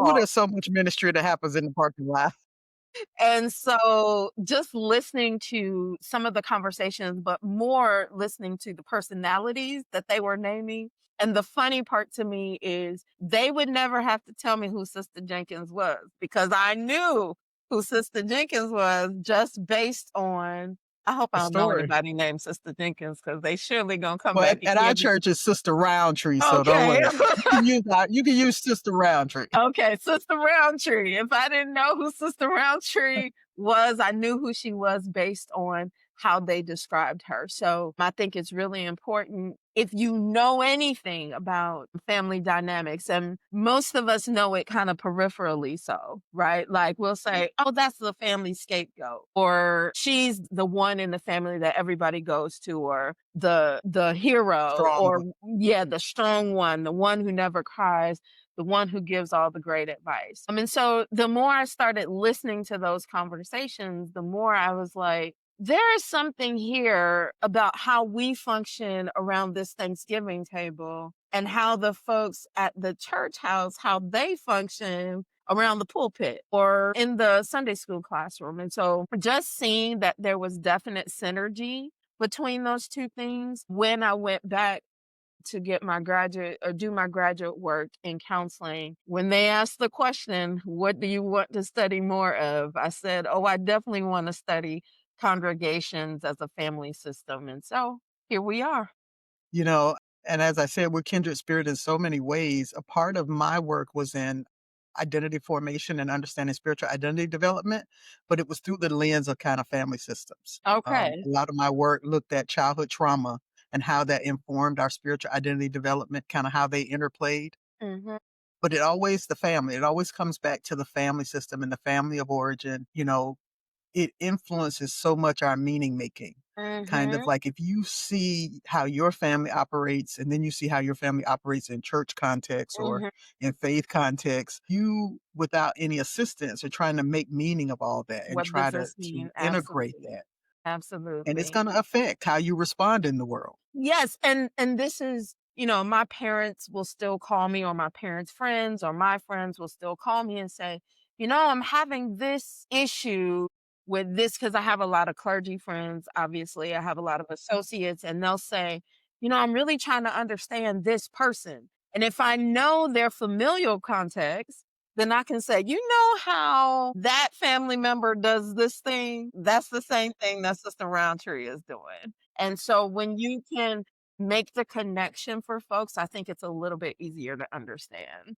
Ooh, there's so much ministry that happens in the parking lot. And so just listening to some of the conversations, but more listening to the personalities that they were naming. And the funny part to me is they would never have to tell me who Sister Jenkins was because I knew who Sister Jenkins was just based on. I hope The I don't know story. anybody named Sister Jenkins because they surely gonna come Well, back and at our give me. church, it's Sister Roundtree, so don't Okay. worry. You can use Sister Roundtree. Okay, Sister Roundtree. If I didn't know who Sister Roundtree was, I knew who she was based on how they described her. So I think it's really important if you know anything about family dynamics, and most of us know it kind of peripherally so, right? Like we'll say, oh, that's the family scapegoat, or she's the one in the family that everybody goes to, or the hero, Strong or one. yeah, the strong one, the one who never cries, the one who gives all the great advice. I mean, so the more I started listening to those conversations, the more I was like, there is something here about how we function around this Thanksgiving table and how the folks at the church house, how they function around the pulpit or in the Sunday school classroom. And so just seeing that there was definite synergy between those two things when I went back to get my graduate or do my graduate work in counseling. When they asked the question, what do you want to study more of? I said, oh, I definitely want to study congregations as a family system. And so here we are. You know, and as I said, we're kindred spirit in so many ways. A part of my work was in identity formation and understanding spiritual identity development, but it was through the lens of kind of family systems. Okay. A lot of my work looked at childhood trauma and how that informed our spiritual identity development, kind of how they interplayed. Hmm. But it always comes back to the family system and the family of origin. It influences so much our meaning making. Kind of Hmm. like if you see how your family operates and then you see how your family operates in church context or Hmm. in faith context, you, without any assistance, are trying to make meaning of all that and What try does to this mean? to integrate Absolutely. that. And it's Absolutely. going to affect how you respond in the world. Yes, and this is, my parents will still call me or my parents' friends or my friends will still call me and say, I'm having this issue with this because I have a lot of clergy friends, obviously. I have a lot of associates, and they'll say, I'm really trying to understand this person. And if I know their familial context, then I can say, how that family member does this thing? That's the same thing that Sister Roundtree is doing. And so when you can make the connection for folks, I think it's a little bit easier to understand.